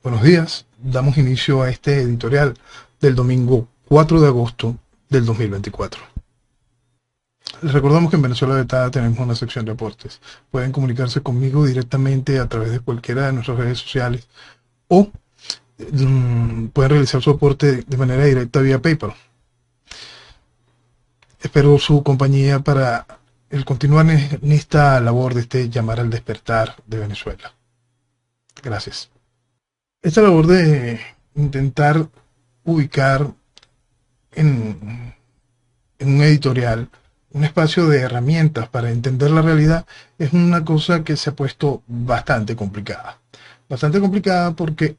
Buenos días, damos inicio a este editorial del domingo 4 de agosto del 2024. Les recordamos que en Venezuela Vetada tenemos una sección de aportes. Pueden comunicarse conmigo directamente a través de cualquiera de nuestras redes sociales o pueden realizar su aporte de manera directa vía PayPal. Espero su compañía para el continuar en esta labor de este llamar al despertar de Venezuela. Gracias. Esta labor de intentar ubicar en un editorial un espacio de herramientas para entender la realidad es una cosa que se ha puesto bastante complicada. Bastante complicada porque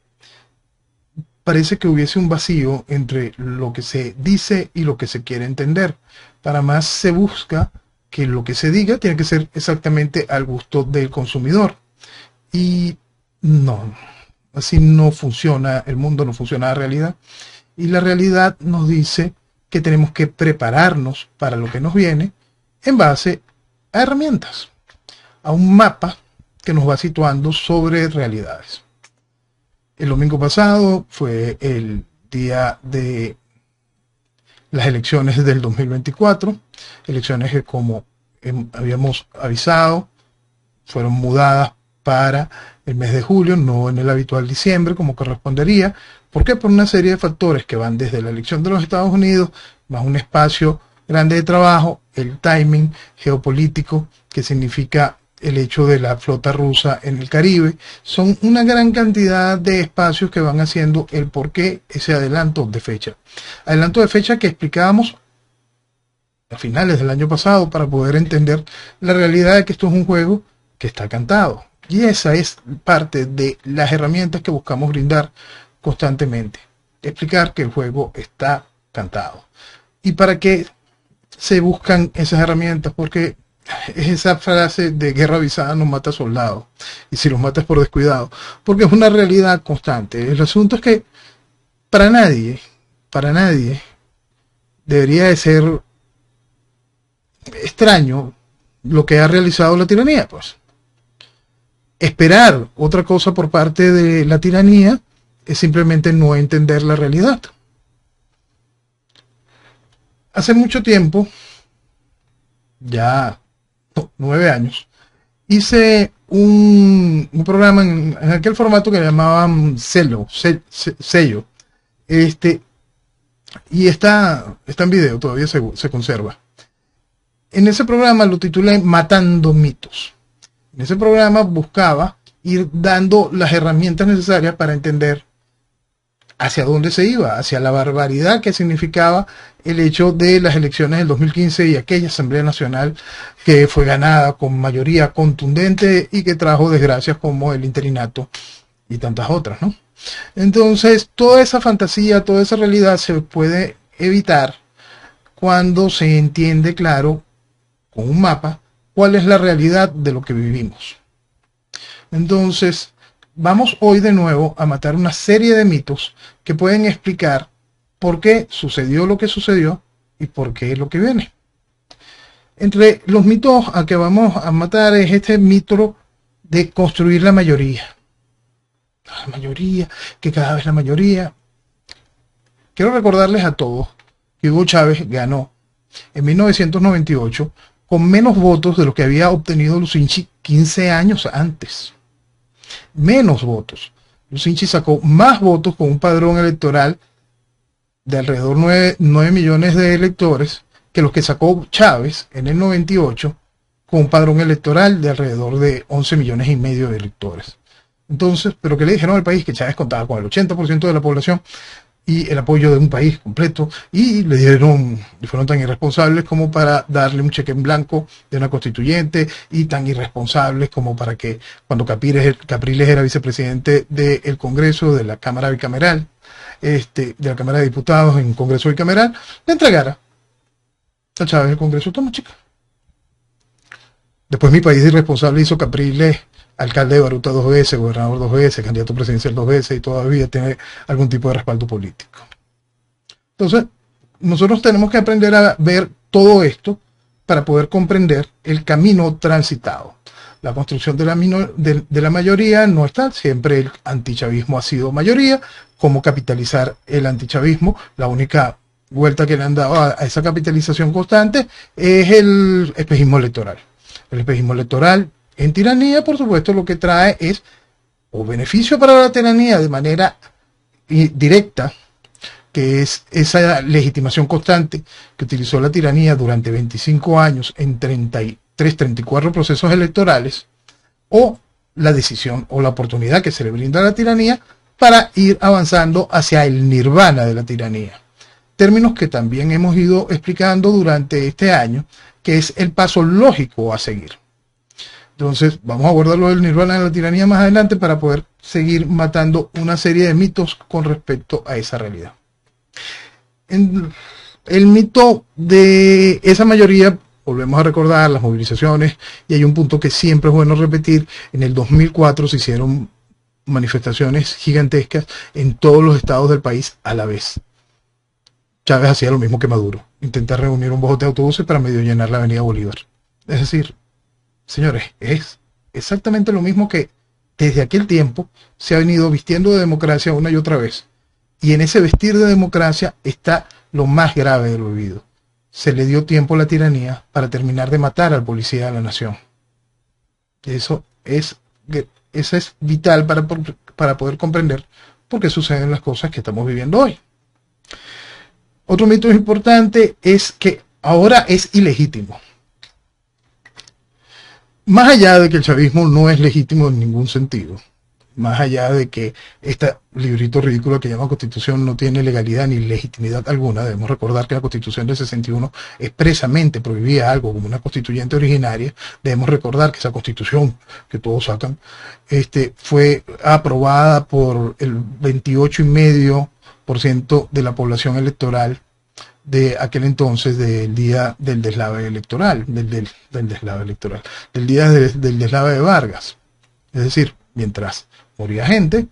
parece que hubiese un vacío entre lo que se dice y lo que se quiere entender. Para más se busca que lo que se diga tiene que ser exactamente al gusto del consumidor. Y no, así no funciona el mundo, no funciona la realidad. Y la realidad nos dice que tenemos que prepararnos para lo que nos viene en base a herramientas, a un mapa que nos va situando sobre realidades. El domingo pasado fue el día de las elecciones del 2024, elecciones que, como habíamos avisado, fueron mudadas para el mes de julio, no en el habitual diciembre como correspondería. ¿Por qué? Por una serie de factores que van desde la elección de los Estados Unidos, más un espacio grande de trabajo, el timing geopolítico, que significa el hecho de la flota rusa en el Caribe. Son una gran cantidad de espacios que van haciendo el por qué ese adelanto de fecha. Adelanto de fecha que explicábamos a finales del año pasado para poder entender la realidad de que esto es un juego que está cantado. Y esa es parte de las herramientas que buscamos brindar constantemente. Explicar que el juego está cantado. ¿Y para qué se buscan esas herramientas? Porque es esa frase de guerra avisada no mata soldados. Y si los matas por descuidado. Porque es una realidad constante. El asunto es que para nadie debería de ser extraño lo que ha realizado la tiranía, pues. Esperar otra cosa por parte de la tiranía es simplemente no entender la realidad. Hace mucho tiempo, ya 9 años, hice un programa en aquel formato que llamaban sello. Y está en video, todavía se conserva. En ese programa lo titulé Matando mitos. En ese programa buscaba ir dando las herramientas necesarias para entender hacia dónde se iba, hacia la barbaridad que significaba el hecho de las elecciones del 2015 y aquella Asamblea Nacional que fue ganada con mayoría contundente y que trajo desgracias como el interinato y tantas otras, ¿no? Entonces, toda esa fantasía, toda esa realidad se puede evitar cuando se entiende claro, con un mapa, cuál es la realidad de lo que vivimos. Entonces, vamos hoy de nuevo a matar una serie de mitos que pueden explicar por qué sucedió lo que sucedió y por qué es lo que viene. Entre los mitos a que vamos a matar es este mito de construir la mayoría. La mayoría, que cada vez la mayoría. Quiero recordarles a todos que Hugo Chávez ganó en 1998 con menos votos de lo que había obtenido Lucinchi 15 años antes. Menos votos. Lucinchi sacó más votos con un padrón electoral de alrededor de 9 millones de electores que los que sacó Chávez en el 98 con un padrón electoral de alrededor de 11 millones y medio de electores. Entonces, pero que le dijeron al país que Chávez contaba con el 80% de la población y el apoyo de un país completo, y fueron tan irresponsables como para darle un cheque en blanco de una constituyente, y tan irresponsables como para que cuando Capriles era vicepresidente del Congreso, de la Cámara Bicameral, de la Cámara de Diputados en Congreso Bicameral, le entregara a Chávez el Congreso. Toma, chica. Después mi país irresponsable hizo Capriles alcalde de Baruta 2 veces, gobernador 2 veces, candidato presidencial 2 veces y todavía tiene algún tipo de respaldo político. Entonces, nosotros tenemos que aprender a ver todo esto para poder comprender el camino transitado. la construcción de de la mayoría no está. Siempre el antichavismo ha sido mayoría. ¿Cómo capitalizar el antichavismo? La única vuelta que le han dado a esa capitalización constante es el espejismo electoral. El espejismo electoral en tiranía, por supuesto, lo que trae es o beneficio para la tiranía de manera directa, que es esa legitimación constante que utilizó la tiranía durante 25 años en 33, 34 procesos electorales, o la decisión o la oportunidad que se le brinda a la tiranía para ir avanzando hacia el nirvana de la tiranía. Términos que también hemos ido explicando durante este año, que es el paso lógico a seguir. Entonces, vamos a abordar lo del nirvana de la tiranía más adelante para poder seguir matando una serie de mitos con respecto a esa realidad. El mito de esa mayoría, volvemos a recordar las movilizaciones, y hay un punto que siempre es bueno repetir: en el 2004 se hicieron manifestaciones gigantescas en todos los estados del país a la vez. Chávez hacía lo mismo que Maduro, intentar reunir un bojote de autobuses para medio llenar la avenida Bolívar. Es decir, señores, es exactamente lo mismo que desde aquel tiempo se ha venido vistiendo de democracia una y otra vez. Y en ese vestir de democracia está lo más grave del olvido. Se le dio tiempo a la tiranía para terminar de matar al policía de la nación. Eso es vital para poder comprender por qué suceden las cosas que estamos viviendo hoy. Otro mito importante es que ahora es ilegítimo. Más allá de que el chavismo no es legítimo en ningún sentido, más allá de que este librito ridículo que llama Constitución no tiene legalidad ni legitimidad alguna, debemos recordar que la Constitución del 61 expresamente prohibía algo como una constituyente originaria. Debemos recordar que esa Constitución que todos sacan fue aprobada por el 28,5% de la población electoral de aquel entonces, del día del deslave electoral, del día del deslave de Vargas. Es decir, mientras moría gente,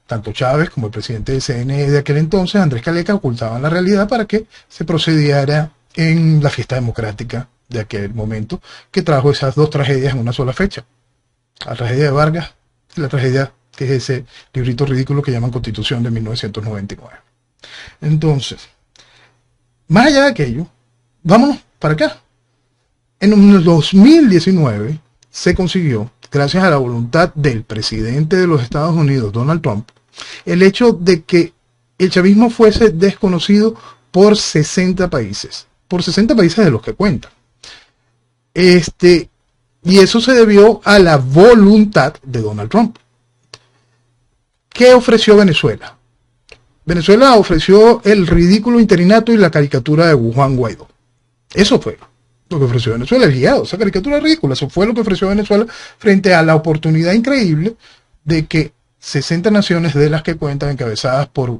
tanto Chávez como el presidente del CNE de aquel entonces, Andrés Caleca, ocultaban la realidad para que se procediera en la fiesta democrática de aquel momento, que trajo esas dos tragedias en una sola fecha: la tragedia de Vargas y la tragedia que es ese librito ridículo que llaman Constitución de 1999. Entonces, más allá de aquello, vámonos para acá. En el 2019 se consiguió, gracias a la voluntad del presidente de los Estados Unidos, Donald Trump, el hecho de que el chavismo fuese desconocido por 60 países. Por 60 países de los que cuentan. Y eso se debió a la voluntad de Donald Trump. ¿Qué ofreció Venezuela? Venezuela ofreció el ridículo interinato y la caricatura de Juan Guaidó. Eso fue lo que ofreció Venezuela, el guiado, esa caricatura ridícula. Eso fue lo que ofreció Venezuela frente a la oportunidad increíble de que 60 naciones de las que cuentan, encabezadas por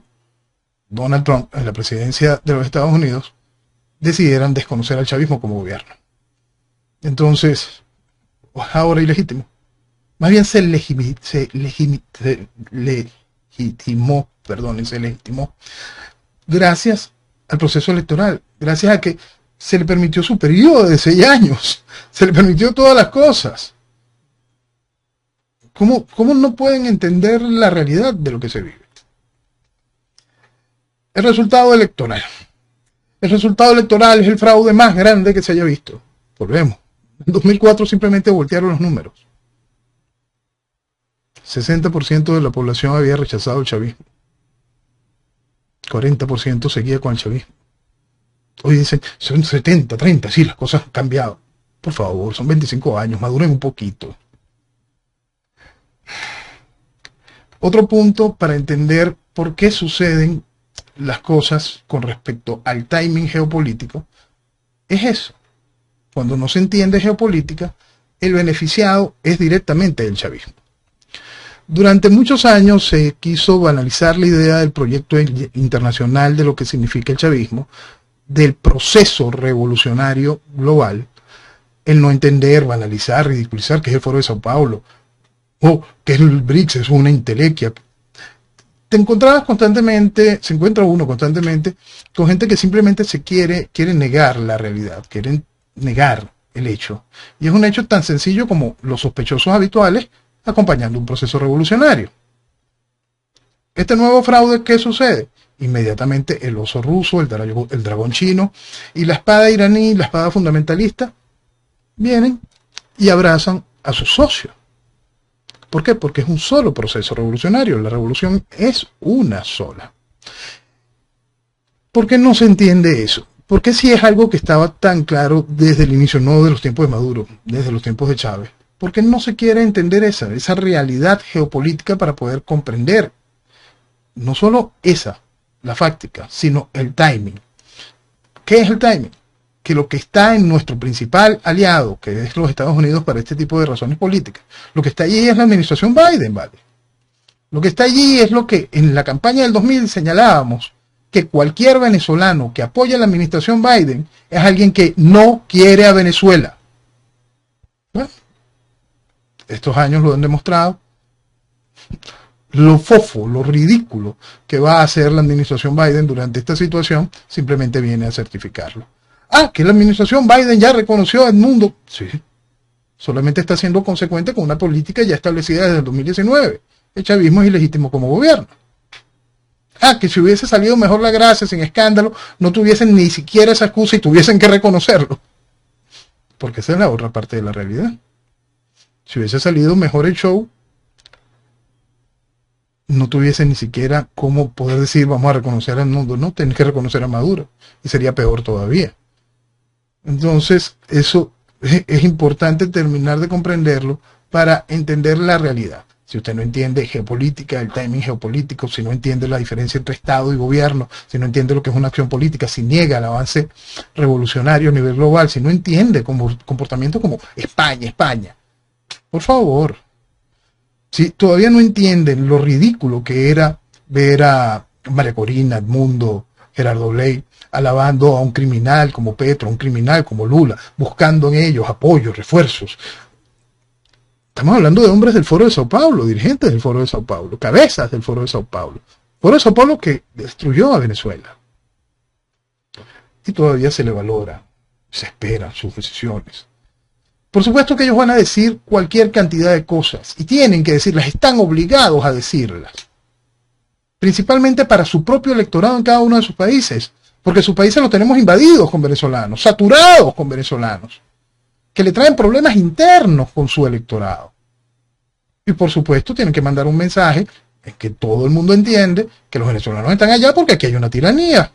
Donald Trump en la presidencia de los Estados Unidos, decidieran desconocer al chavismo como gobierno. Entonces, ahora ilegítimo. Más bien se legitimó gracias al proceso electoral, gracias a que se le permitió su periodo de 6 años, se le permitió todas las cosas. ¿Cómo no pueden entender la realidad de lo que se vive? El resultado electoral. El resultado electoral es el fraude más grande que se haya visto. Volvemos. En 2004 simplemente voltearon los números. 60% de la población había rechazado el chavismo. 40% seguía con el chavismo. Hoy dicen, son 70, 30, sí, las cosas han cambiado. Por favor, son 25 años, maduren un poquito. Otro punto para entender por qué suceden las cosas con respecto al timing geopolítico es eso. Cuando no se entiende geopolítica, el beneficiado es directamente el chavismo. Durante muchos años se quiso banalizar la idea del proyecto internacional de lo que significa el chavismo, del proceso revolucionario global, el no entender, banalizar, ridiculizar que es el Foro de Sao Paulo, o que el BRICS es una entelequia. Se encuentra uno constantemente con gente que simplemente quiere negar la realidad, quieren negar el hecho. Y es un hecho tan sencillo como los sospechosos habituales acompañando un proceso revolucionario. Este nuevo fraude, ¿qué sucede? Inmediatamente el oso ruso, el dragón chino y la espada iraní, la espada fundamentalista, vienen y abrazan a sus socios. ¿Por qué? Porque es un solo proceso revolucionario. La revolución es una sola. ¿Por qué no se entiende eso? Porque si es algo que estaba tan claro desde el inicio, no de los tiempos de Maduro, desde los tiempos de Chávez. ¿Por qué no se quiere entender esa realidad geopolítica para poder comprender no solo la fáctica, sino el timing? ¿Qué es el timing? Que lo que está en nuestro principal aliado, que es los Estados Unidos para este tipo de razones políticas, lo que está allí es la administración Biden, ¿vale? Lo que está allí es lo que en la campaña del 2000 señalábamos, que cualquier venezolano que apoya la administración Biden es alguien que no quiere a Venezuela. Bueno, estos años lo han demostrado. Lo fofo, lo ridículo que va a hacer la administración Biden durante esta situación simplemente viene a certificarlo. Que la administración Biden ya reconoció al mundo. Sí, solamente está siendo consecuente con una política ya establecida desde el 2019. El chavismo es ilegítimo como gobierno. Que si hubiese salido mejor la gracia, sin escándalo, no tuviesen ni siquiera esa excusa y tuviesen que reconocerlo. Porque esa es la otra parte de la realidad. Si hubiese salido mejor el show, no tuviese ni siquiera cómo poder decir vamos a reconocer al mundo. No, tenés que reconocer a Maduro. Y sería peor todavía. Entonces, eso es importante terminar de comprenderlo para entender la realidad. Si usted no entiende geopolítica, el timing geopolítico, si no entiende la diferencia entre Estado y gobierno, si no entiende lo que es una acción política, si niega el avance revolucionario a nivel global, si no entiende comportamientos como España, por favor. Si todavía no entienden lo ridículo que era ver a María Corina, Edmundo, Gerardo Bley, alabando a un criminal como Petro, a un criminal como Lula, buscando en ellos apoyo, refuerzos. Estamos hablando de hombres del Foro de Sao Paulo, dirigentes del Foro de Sao Paulo, cabezas del Foro de Sao Paulo. Foro de Sao Paulo que destruyó a Venezuela. Y todavía se le valora, se esperan sus decisiones. Por supuesto que ellos van a decir cualquier cantidad de cosas, y tienen que decirlas, están obligados a decirlas. Principalmente para su propio electorado en cada uno de sus países, porque sus países los tenemos invadidos con venezolanos, saturados con venezolanos, que le traen problemas internos con su electorado. Y por supuesto tienen que mandar un mensaje en que todo el mundo entiende que los venezolanos están allá porque aquí hay una tiranía.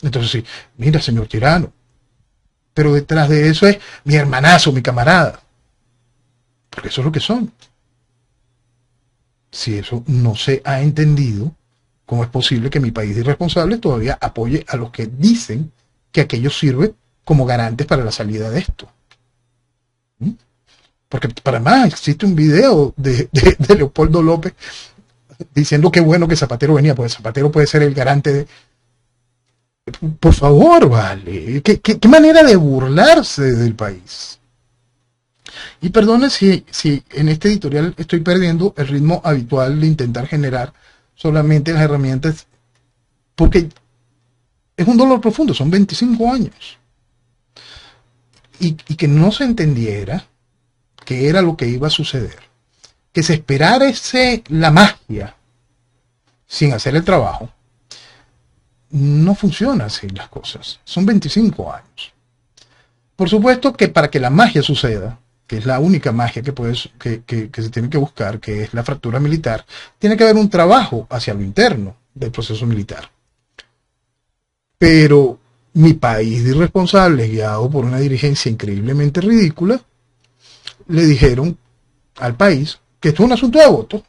Entonces sí, mira señor tirano, pero detrás de eso es mi hermanazo, mi camarada, porque eso es lo que son. Si eso no se ha entendido, ¿cómo es posible que mi país de irresponsables todavía apoye a los que dicen que aquello sirve como garantes para la salida de esto? Porque para más existe un video de Leopoldo López diciendo que bueno que Zapatero venía, pues Zapatero puede ser el garante de... Por favor, vale, ¿qué manera de burlarse del país? Y perdone si en este editorial estoy perdiendo el ritmo habitual de intentar generar solamente las herramientas, porque es un dolor profundo, son 25 años. Y que no se entendiera que era lo que iba a suceder, que se esperara la magia sin hacer el trabajo. No funciona así las cosas, son 25 años. Por supuesto que para que la magia suceda, que es la única magia que se tiene que buscar, que es la fractura militar, tiene que haber un trabajo hacia lo interno del proceso militar. Pero mi país de irresponsables, guiado por una dirigencia increíblemente ridícula, le dijeron al país que esto es un asunto de voto.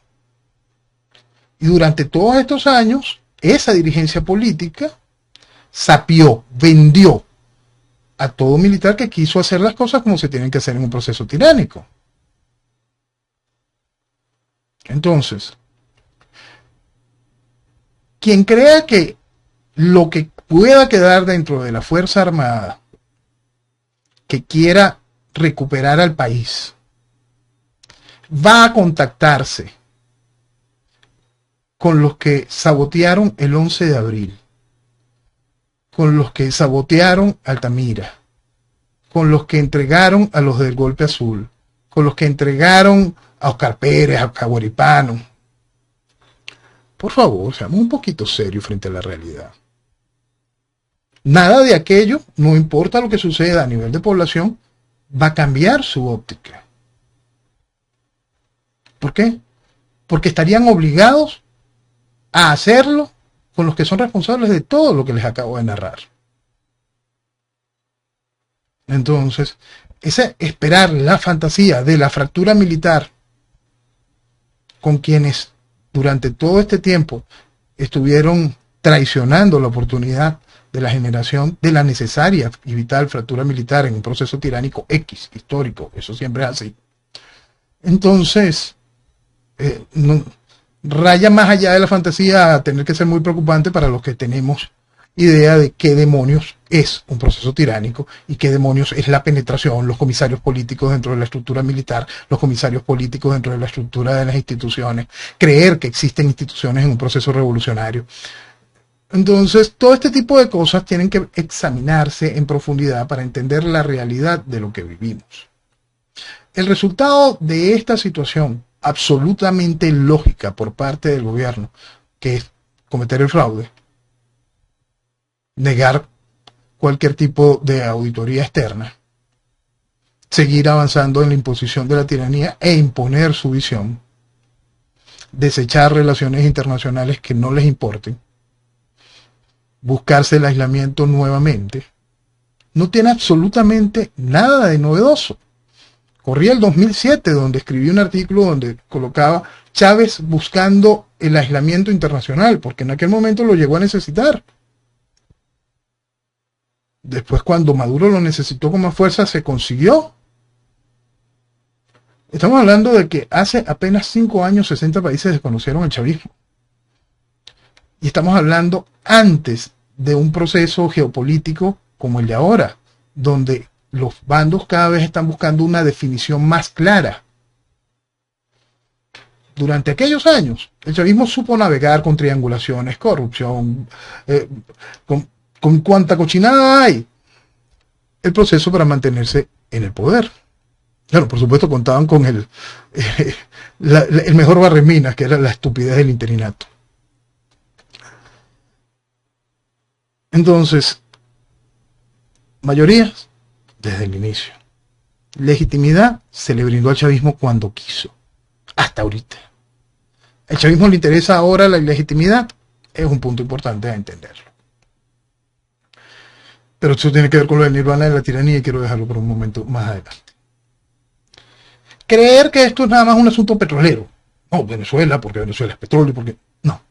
Y durante todos estos años, esa dirigencia política sapió, vendió a todo militar que quiso hacer las cosas como se tienen que hacer en un proceso tiránico. Entonces, quien crea que lo que pueda quedar dentro de la Fuerza Armada, que quiera recuperar al país, va a contactarse con los que sabotearon el 11 de abril, con los que sabotearon Altamira, con los que entregaron a los del Golpe Azul, con los que entregaron a Oscar Pérez, a Caguaripano. Por favor, seamos un poquito serios frente a la realidad. Nada de aquello, no importa lo que suceda a nivel de población, va a cambiar su óptica. ¿Por qué? Porque estarían obligados a hacerlo con los que son responsables de todo lo que les acabo de narrar. Entonces, ese esperar la fantasía de la fractura militar con quienes durante todo este tiempo estuvieron traicionando la oportunidad de la generación de la necesaria y vital fractura militar en un proceso tiránico X, histórico, eso siempre es así. Entonces, no, raya más allá de la fantasía a tener que ser muy preocupante para los que tenemos idea de qué demonios es un proceso tiránico y qué demonios es la penetración, los comisarios políticos dentro de la estructura militar, los comisarios políticos dentro de la estructura de las instituciones, creer que existen instituciones en un proceso revolucionario. Entonces, todo este tipo de cosas tienen que examinarse en profundidad para entender la realidad de lo que vivimos. El resultado de esta situación absolutamente lógica por parte del gobierno, que es cometer el fraude, negar cualquier tipo de auditoría externa, seguir avanzando en la imposición de la tiranía e imponer su visión, desechar relaciones internacionales que no les importen, buscarse el aislamiento nuevamente, no tiene absolutamente nada de novedoso. Corría el 2007, donde escribí un artículo donde colocaba Chávez buscando el aislamiento internacional, porque en aquel momento lo llegó a necesitar. Después, cuando Maduro lo necesitó con más fuerza, se consiguió. Estamos hablando de que hace apenas 5 años 60 países desconocieron el chavismo. Y estamos hablando antes de un proceso geopolítico como el de ahora, donde los bandos cada vez están buscando una definición más clara. Durante aquellos años, el chavismo supo navegar con triangulaciones, corrupción, con cuánta cochinada hay. El proceso para mantenerse en el poder. Claro, por supuesto contaban con el mejor barreminas, que era la estupidez del interinato. Entonces, mayorías desde el inicio. Legitimidad se le brindó al chavismo cuando quiso, hasta ahorita. ¿El chavismo le interesa ahora la ilegitimidad? Es un punto importante a entenderlo. Pero eso tiene que ver con lo del nirvana de la tiranía y quiero dejarlo por un momento más adelante. Creer que esto es nada más un asunto petrolero. No, Venezuela, porque Venezuela es petróleo, porque... No.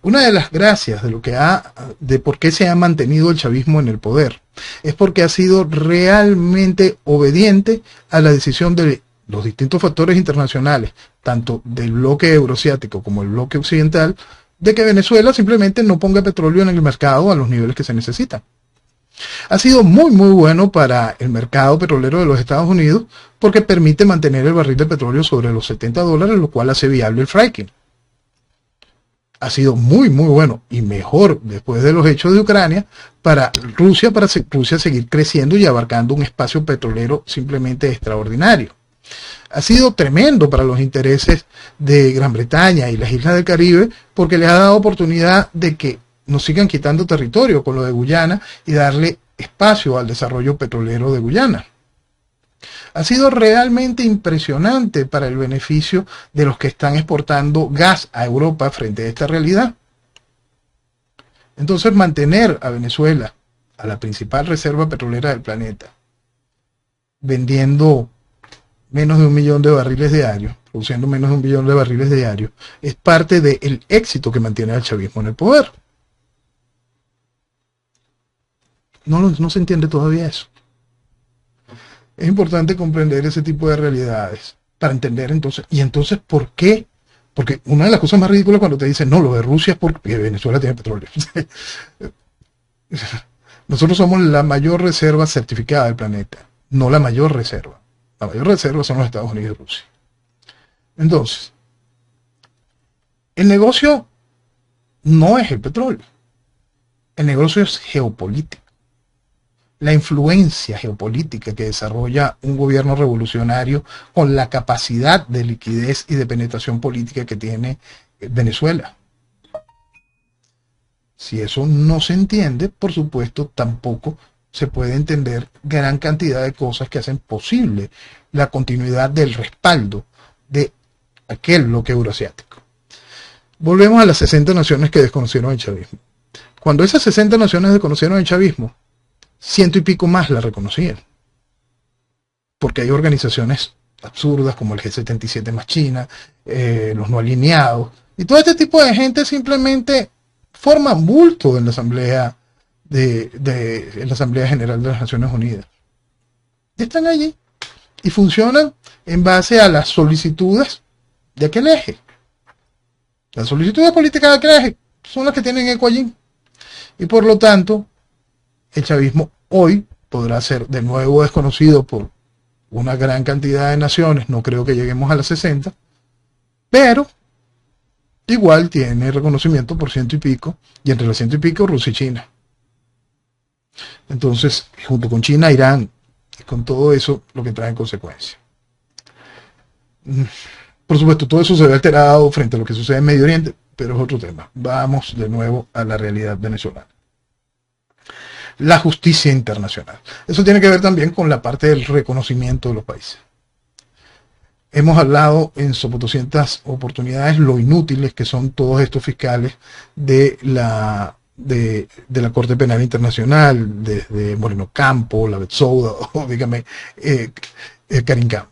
Una de las gracias de por qué se ha mantenido el chavismo en el poder es porque ha sido realmente obediente a la decisión de los distintos factores internacionales, tanto del bloque euroasiático como el bloque occidental, de que Venezuela simplemente no ponga petróleo en el mercado a los niveles que se necesitan. Ha sido muy bueno para el mercado petrolero de los Estados Unidos porque permite mantener el barril de petróleo sobre los $70, lo cual hace viable el fracking. Ha sido muy bueno y mejor después de los hechos de Ucrania para Rusia seguir creciendo y abarcando un espacio petrolero simplemente extraordinario. Ha sido tremendo para los intereses de Gran Bretaña y las islas del Caribe porque les ha dado oportunidad de que nos sigan quitando territorio con lo de Guyana y darle espacio al desarrollo petrolero de Guyana. Ha sido realmente impresionante para el beneficio de los que están exportando gas a Europa frente a esta realidad. Entonces, mantener a Venezuela, a la principal reserva petrolera del planeta, vendiendo menos de 1 millón de barriles diarios, produciendo menos de 1 millón de barriles diarios, es parte del éxito que mantiene al chavismo en el poder. No se entiende todavía eso. Es importante comprender ese tipo de realidades para entender entonces ¿por qué? Porque una de las cosas más ridículas cuando te dicen, no, lo de Rusia es porque Venezuela tiene petróleo. Nosotros somos la mayor reserva certificada del planeta, no la mayor reserva. La mayor reserva son los Estados Unidos y Rusia. Entonces, el negocio no es el petróleo. El negocio es geopolítico. la influencia geopolítica que desarrolla un gobierno revolucionario con la capacidad de liquidez y de penetración política que tiene Venezuela. Si eso no se entiende, por supuesto, tampoco se puede entender gran cantidad de cosas que hacen posible la continuidad del respaldo de aquel bloque euroasiático. Volvemos a las 60 naciones que desconocieron el chavismo. Cuando esas 60 naciones desconocieron el chavismo, ciento y pico más la reconocían. Porque hay organizaciones absurdas como el G77 más China, los no alineados, y todo este tipo de gente simplemente forman bulto en la Asamblea en la Asamblea General de las Naciones Unidas. Y están allí y funcionan en base a las solicitudes de aquel eje. Las solicitudes políticas de aquel eje son las que tienen eco allí. Y por lo tanto, el chavismo hoy podrá ser de nuevo desconocido por una gran cantidad de naciones, no creo que lleguemos a las 60, pero igual tiene reconocimiento por ciento y pico, y entre los ciento y pico Rusia y China. Entonces, junto con China, Irán, y con todo eso, lo que trae en consecuencia. Por supuesto, todo eso se ve alterado frente a lo que sucede en Medio Oriente, pero es otro tema. Vamos de nuevo a la realidad venezolana. La justicia internacional. Eso tiene que ver también con la parte del reconocimiento de los países. Hemos hablado en 200 oportunidades lo inútiles que son todos estos fiscales de la Corte Penal Internacional, desde Moreno Campo, la Betsouda, o dígame, Karim Khan.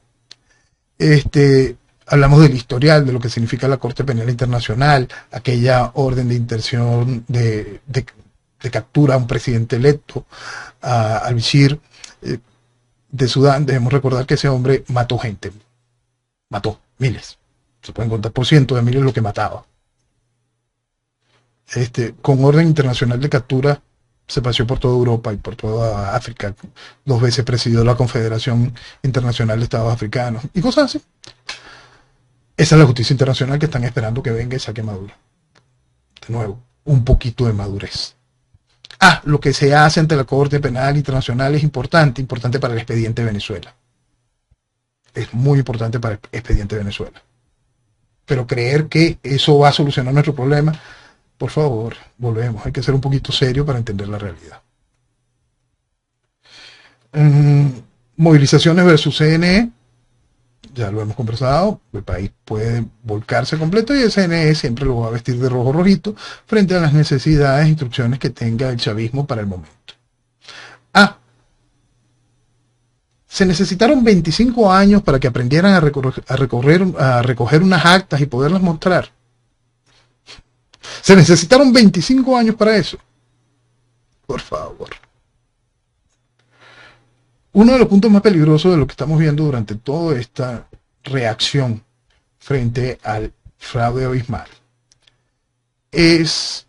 Hablamos del historial, de lo que significa la Corte Penal Internacional, aquella orden de intención de captura a un presidente electo, al-Bashir, de Sudán. Debemos recordar que ese hombre mató gente. Mató miles. Se pueden contar por cientos de miles lo que mataba. Con orden internacional de captura se paseó por toda Europa y por toda África. 2 veces presidió la Confederación Internacional de Estados Africanos y cosas así. Esa es la justicia internacional que están esperando que venga y saque Maduro. De nuevo, un poquito de madurez. Lo que se hace ante la Corte Penal Internacional es importante para el expediente de Venezuela. Es muy importante para el expediente de Venezuela. Pero creer que eso va a solucionar nuestro problema, por favor, volvemos. Hay que ser un poquito serio para entender la realidad. Movilizaciones versus CNE. Ya lo hemos conversado, el país puede volcarse completo y el CNE siempre lo va a vestir de rojo rojito frente a las necesidades e instrucciones que tenga el chavismo para el momento. Se necesitaron 25 años para que aprendieran a recoger unas actas y poderlas mostrar. Se necesitaron 25 años para eso. Por favor. Uno de los puntos más peligrosos de lo que estamos viendo durante toda esta reacción frente al fraude abismal es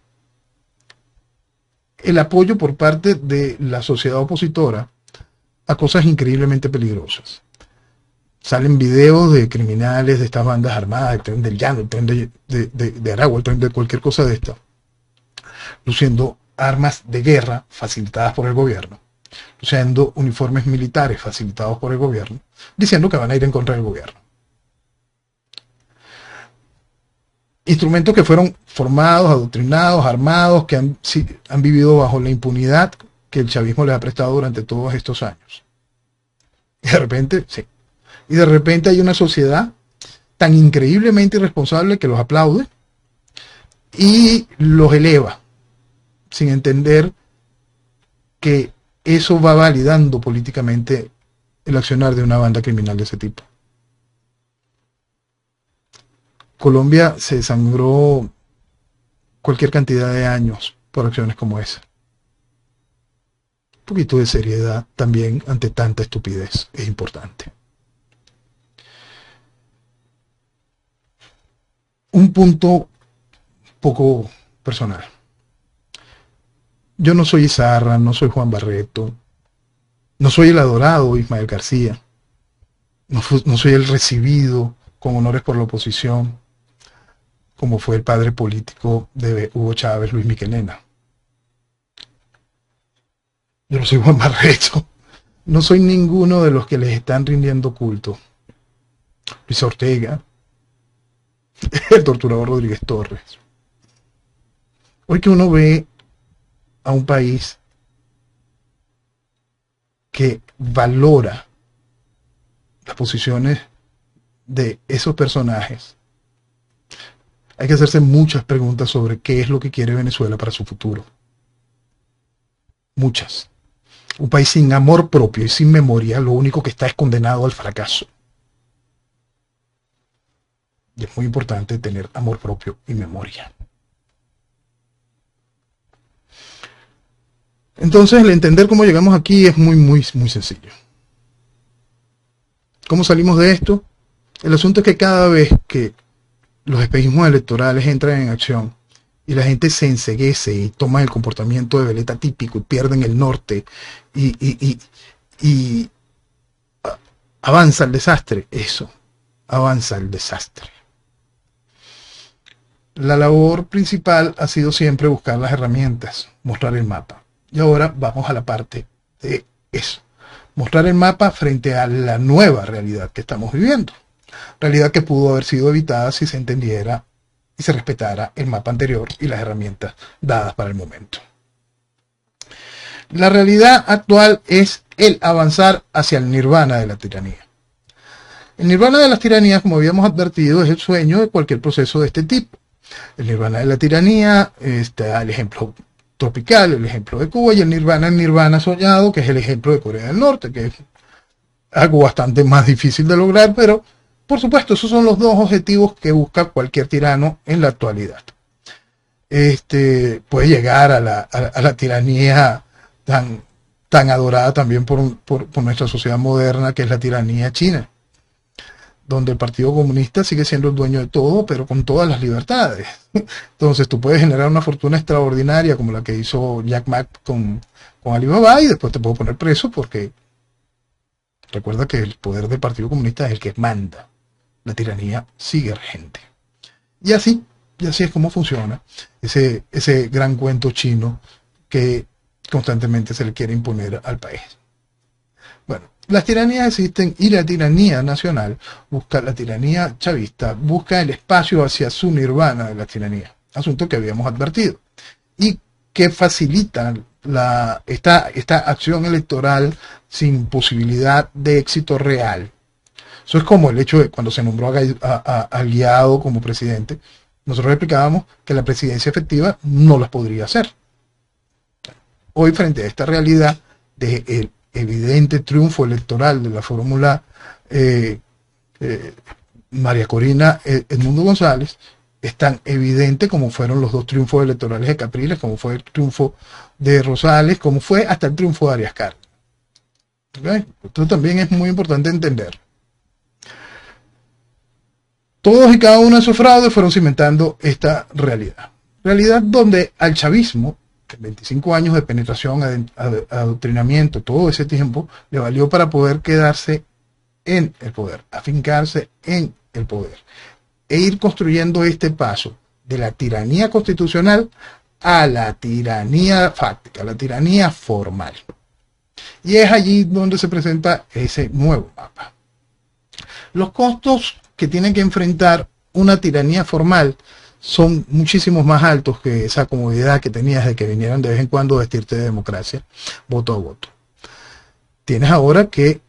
el apoyo por parte de la sociedad opositora a cosas increíblemente peligrosas. Salen videos de criminales de estas bandas armadas, el Tren del Llano, el Tren de Aragua, el Tren de cualquier cosa de esta, luciendo armas de guerra facilitadas por el gobierno, luciendo uniformes militares facilitados por el gobierno, diciendo que van a ir en contra del gobierno. Instrumentos que fueron formados, adoctrinados, armados, que han vivido bajo la impunidad que el chavismo les ha prestado durante todos estos años. Y de repente, sí. Y de repente hay una sociedad tan increíblemente irresponsable que los aplaude y los eleva, sin entender que eso va validando políticamente el accionar de una banda criminal de ese tipo. Colombia se desangró cualquier cantidad de años por acciones como esa. Un poquito de seriedad también ante tanta estupidez es importante. Un punto poco personal. Yo no soy Izarra, no soy Juan Barreto, no soy el adorado Ismael García, no soy el recibido con honores por la oposición, como fue el padre político de Hugo Chávez, Luis Michelena. Yo no soy Juan Barreto. No soy ninguno de los que les están rindiendo culto. Luis Ortega, el torturador Rodríguez Torres. Hoy que uno ve a un país que valora las posiciones de esos personajes, hay que hacerse muchas preguntas sobre qué es lo que quiere Venezuela para su futuro. Muchas. Un país sin amor propio y sin memoria, lo único que está es condenado al fracaso. Y es muy importante tener amor propio y memoria. Entonces, el entender cómo llegamos aquí es muy sencillo. ¿Cómo salimos de esto? El asunto es que cada vez que los espejismos electorales entran en acción y la gente se enceguece y toma el comportamiento de veleta típico y pierden el norte y avanza el desastre, avanza el desastre. La labor principal ha sido siempre buscar las herramientas, mostrar el mapa. Y ahora vamos a la parte de eso. Mostrar el mapa frente a la nueva realidad que estamos viviendo. Realidad que pudo haber sido evitada si se entendiera y se respetara el mapa anterior y las herramientas dadas para el momento. La realidad actual es el avanzar hacia el nirvana de la tiranía. El nirvana de las tiranías, como habíamos advertido, es el sueño de cualquier proceso de este tipo. El nirvana de la tiranía está el ejemplo tropical, el ejemplo de Cuba, y el nirvana soñado, que es el ejemplo de Corea del Norte, que es algo bastante más difícil de lograr, pero por supuesto esos son los dos objetivos que busca cualquier tirano en la actualidad. Puede llegar a la tiranía tan adorada también por nuestra sociedad moderna, que es la tiranía china, donde el Partido Comunista sigue siendo el dueño de todo, pero con todas las libertades. Entonces tú puedes generar una fortuna extraordinaria como la que hizo Jack Ma con Alibaba, y después te puedo poner preso porque recuerda que el poder del Partido Comunista es el que manda. La tiranía sigue regente. Y así es como funciona ese gran cuento chino que constantemente se le quiere imponer al país. Bueno, las tiranías existen y la tiranía nacional busca, la tiranía chavista busca el espacio hacia su nirvana de la tiranía, asunto que habíamos advertido, y que facilita esta acción electoral sin posibilidad de éxito real. Eso es como el hecho de cuando se nombró a Guaidó como presidente, nosotros explicábamos que la presidencia efectiva no las podría hacer. Hoy, frente a esta realidad de evidente triunfo electoral de la fórmula María Corina Edmundo González, es tan evidente como fueron los dos triunfos electorales de Capriles, como fue el triunfo de Rosales, como fue hasta el triunfo de Arias Cárdenas. ¿Okay? Esto también es muy importante entender. Todos y cada uno de esos fraudes fueron cimentando esta realidad. Realidad donde al chavismo, 25 años de penetración, adoctrinamiento, todo ese tiempo, le valió para poder quedarse en el poder, afincarse en el poder, e ir construyendo este paso de la tiranía constitucional a la tiranía fáctica, a la tiranía formal. Y es allí donde se presenta ese nuevo mapa. Los costos que tiene que enfrentar una tiranía formal son muchísimos más altos que esa comodidad que tenías de que vinieran de vez en cuando a vestirte de democracia, voto a voto. Tienes ahora que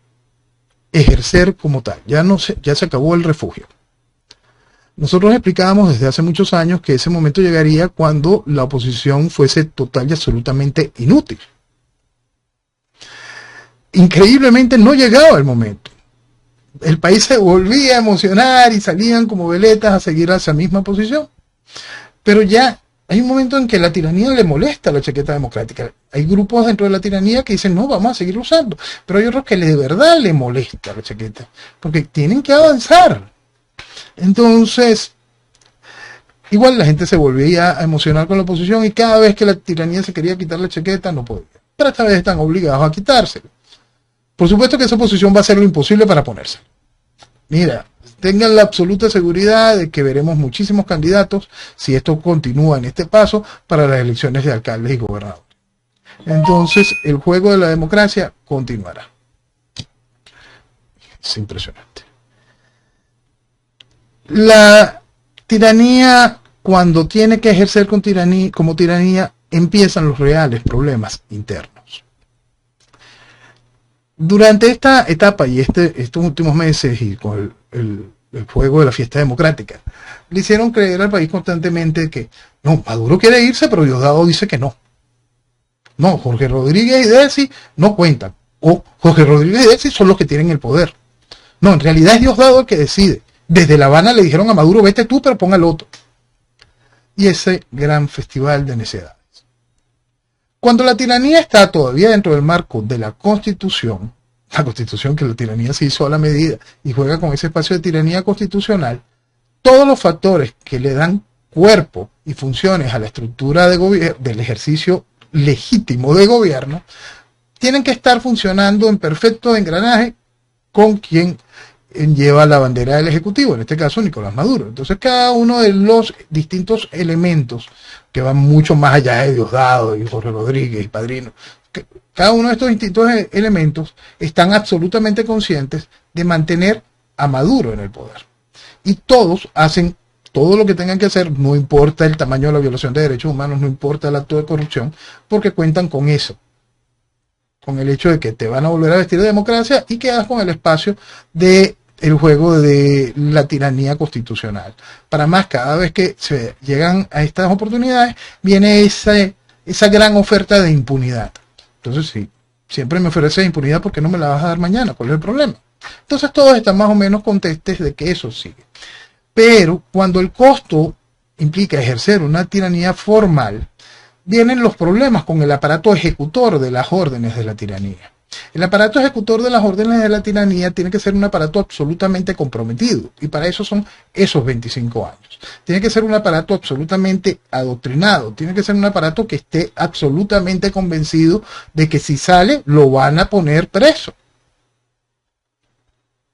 ejercer como tal. Ya se acabó el refugio. Nosotros explicábamos desde hace muchos años que ese momento llegaría cuando la oposición fuese total y absolutamente inútil. Increíblemente no llegaba el momento. El país se volvía a emocionar y salían como veletas a seguir a esa misma posición. Pero ya hay un momento en que la tiranía le molesta la chaqueta democrática. Hay grupos dentro de la tiranía que dicen, no, vamos a seguir usando. Pero hay otros que de verdad le molesta la chaqueta, porque tienen que avanzar. Entonces, igual la gente se volvía a emocionar con la oposición y cada vez que la tiranía se quería quitar la chaqueta, no podía. Pero esta vez están obligados a quitársela. Por supuesto que esa oposición va a hacer lo imposible para ponerse. Mira, tengan la absoluta seguridad de que veremos muchísimos candidatos si esto continúa en este paso para las elecciones de alcaldes y gobernadores. entonces el juego de la democracia continuará. Es impresionante. La tiranía, cuando tiene que ejercer con tiranía, como tiranía, empiezan los reales problemas internos. Durante esta etapa y estos últimos meses y con el juego de la fiesta democrática, le hicieron creer al país constantemente que no, Maduro quiere irse, pero Diosdado dice que no. No, Jorge Rodríguez y Deci no cuentan. O Jorge Rodríguez y Deci son los que tienen el poder. No, en realidad es Diosdado el que decide. Desde La Habana le dijeron a Maduro, vete tú, pero ponga al otro. Y ese gran festival de necedades. Cuando la tiranía está todavía dentro del marco de la Constitución que la tiranía se hizo a la medida y juega con ese espacio de tiranía constitucional, todos los factores que le dan cuerpo y funciones a la estructura de del ejercicio legítimo de gobierno tienen que estar funcionando en perfecto engranaje con quien lleva la bandera del Ejecutivo, en este caso Nicolás Maduro. Entonces cada uno de los distintos elementos que van mucho más allá de Diosdado y Jorge Rodríguez y Padrino, cada uno de estos distintos elementos están absolutamente conscientes de mantener a Maduro en el poder. Y todos hacen todo lo que tengan que hacer, no importa el tamaño de la violación de derechos humanos, no importa el acto de corrupción, porque cuentan con eso. Con el hecho de que te van a volver a vestir de democracia y quedas con el espacio de el juego de la tiranía constitucional. Para más, cada vez que se llegan a estas oportunidades, viene esa gran oferta de impunidad. Entonces, si siempre me ofreces impunidad, ¿por qué no me la vas a dar mañana? ¿Cuál es el problema? Entonces, todos están más o menos contestes de que eso sigue. Pero cuando el costo implica ejercer una tiranía formal, vienen los problemas con el aparato ejecutor de las órdenes de la tiranía. El aparato ejecutor de las órdenes de la tiranía tiene que ser un aparato absolutamente comprometido, y para eso son esos 25 años. Tiene que ser un aparato absolutamente adoctrinado, tiene que ser un aparato que esté absolutamente convencido de que si sale lo van a poner preso.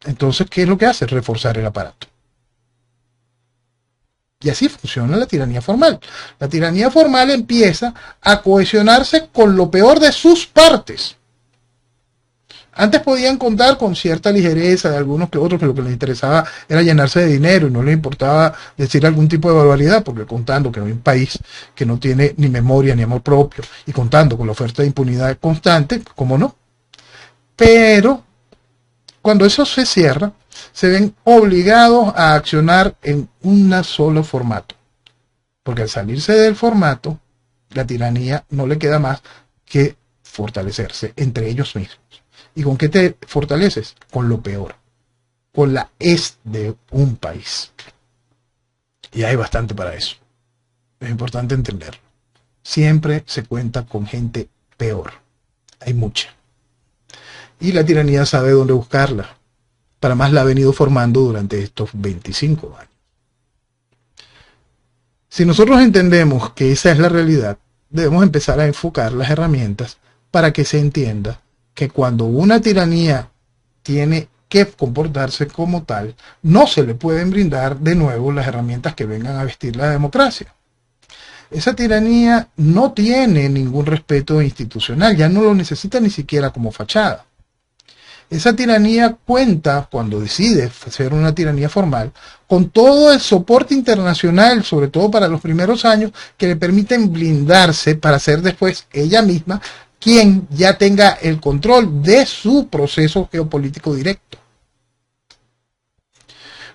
Entonces, ¿qué es lo que hace? Reforzar el aparato. Y así funciona la tiranía formal. La tiranía formal empieza a cohesionarse con lo peor de sus partes. Antes podían contar con cierta ligereza de algunos que otros, que lo que les interesaba era llenarse de dinero y no les importaba decir algún tipo de barbaridad, porque contando que hay un país que no tiene ni memoria ni amor propio y contando con la oferta de impunidad constante, ¿cómo no? Pero cuando eso se cierra, se ven obligados a accionar en un solo formato. Porque al salirse del formato, la tiranía no le queda más que fortalecerse entre ellos mismos. ¿Y con qué te fortaleces? Con lo peor. Con la es de un país. Y hay bastante para eso. Es importante entenderlo. Siempre se cuenta con gente peor. Hay mucha. Y la tiranía sabe dónde buscarla. Para más la ha venido formando durante estos 25 años. Si nosotros entendemos que esa es la realidad, debemos empezar a enfocar las herramientas para que se entienda que cuando una tiranía tiene que comportarse como tal, no se le pueden brindar de nuevo las herramientas que vengan a vestir la democracia. Esa tiranía no tiene ningún respeto institucional, ya no lo necesita ni siquiera como fachada. Esa tiranía cuenta, cuando decide ser una tiranía formal, con todo el soporte internacional, sobre todo para los primeros años, que le permiten blindarse para ser después ella misma quien ya tenga el control de su proceso geopolítico directo.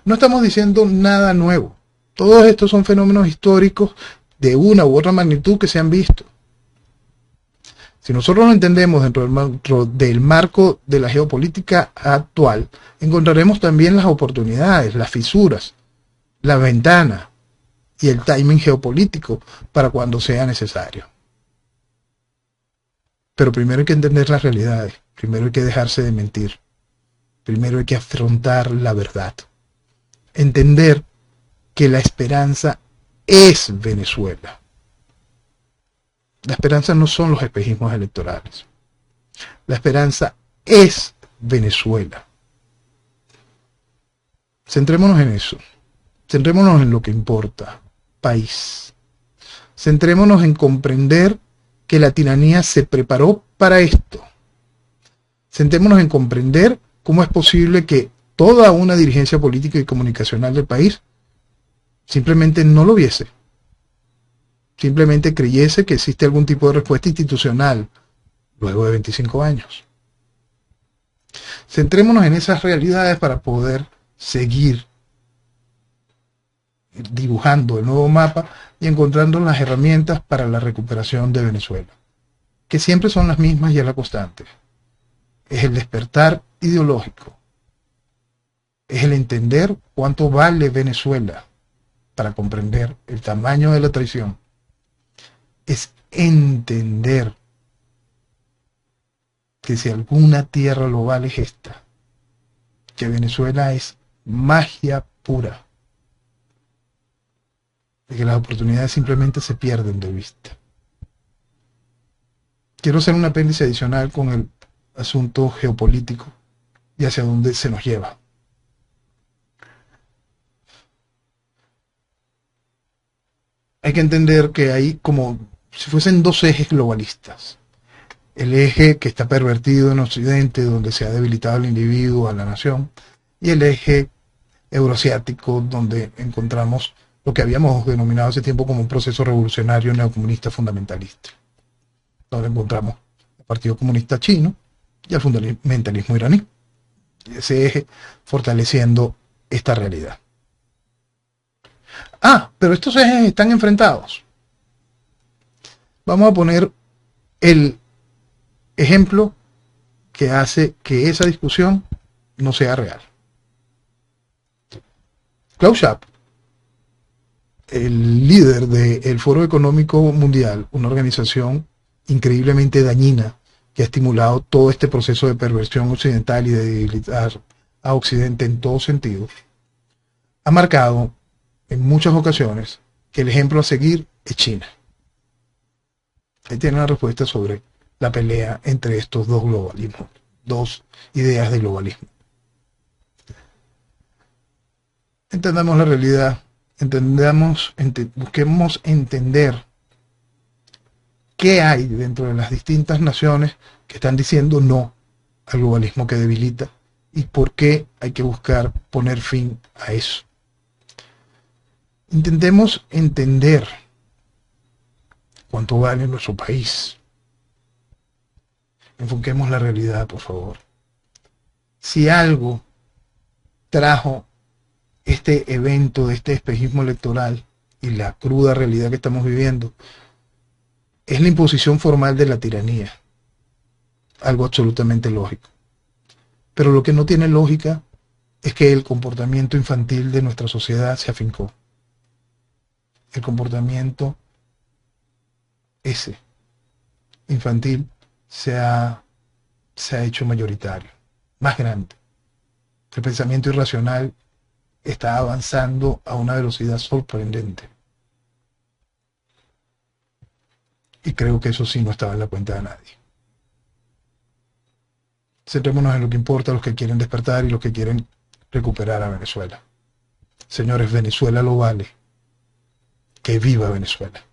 No estamos diciendo nada nuevo. Todos estos son fenómenos históricos de una u otra magnitud que se han visto. Si nosotros lo entendemos dentro del marco de la geopolítica actual, encontraremos también las oportunidades, las fisuras, la ventana y el timing geopolítico para cuando sea necesario. Pero primero hay que entender las realidades, primero hay que dejarse de mentir, primero hay que afrontar la verdad, entender que la esperanza es Venezuela. La esperanza no son los espejismos electorales. La esperanza es Venezuela. Centrémonos en eso. Centrémonos en lo que importa. País. Centrémonos en comprender que la tiranía se preparó para esto. Sentémonos en comprender cómo es posible que toda una dirigencia política y comunicacional del país simplemente no lo viese. Simplemente creyese que existe algún tipo de respuesta institucional luego de 25 años. Centrémonos en esas realidades para poder seguir dibujando el nuevo mapa y encontrando las herramientas para la recuperación de Venezuela, que siempre son las mismas y es la constante. Es el despertar ideológico, es el entender cuánto vale Venezuela para comprender el tamaño de la traición, es entender que si alguna tierra lo vale es esta, que Venezuela es magia pura, de que las oportunidades simplemente se pierden de vista. Quiero hacer un apéndice adicional con el asunto geopolítico y hacia dónde se nos lleva. Hay que entender que hay como si fuesen dos ejes globalistas. El eje que está pervertido en Occidente, donde se ha debilitado el individuo, a la nación, y el eje euroasiático, donde encontramos lo que habíamos denominado hace tiempo como un proceso revolucionario neocomunista fundamentalista, donde encontramos el Partido Comunista Chino y el fundamentalismo iraní, y ese eje fortaleciendo esta realidad. Pero estos ejes están enfrentados. Vamos a poner el ejemplo que hace que esa discusión no sea real. Klaus Schwab, el líder del Foro Económico Mundial, una organización increíblemente dañina que ha estimulado todo este proceso de perversión occidental y de debilitar a Occidente en todo sentido, ha marcado en muchas ocasiones que el ejemplo a seguir es China. Ahí tiene una respuesta sobre la pelea entre estos dos globalismos, dos ideas de globalismo. Entendamos la realidad, busquemos entender qué hay dentro de las distintas naciones que están diciendo no al globalismo que debilita y por qué hay que buscar poner fin a eso. Intentemos entender cuánto vale nuestro país. Enfoquemos la realidad, por favor. Si algo trajo este evento de este espejismo electoral y la cruda realidad que estamos viviendo, es la imposición formal de la tiranía. Algo absolutamente lógico. Pero lo que no tiene lógica es que el comportamiento infantil de nuestra sociedad se afincó. El comportamiento ese infantil se ha hecho mayoritario, más grande. El pensamiento irracional está avanzando a una velocidad sorprendente. Y creo que eso sí no estaba en la cuenta de nadie. Centrémonos en lo que importa, los que quieren despertar y los que quieren recuperar a Venezuela. Señores, Venezuela lo vale. Que viva Venezuela.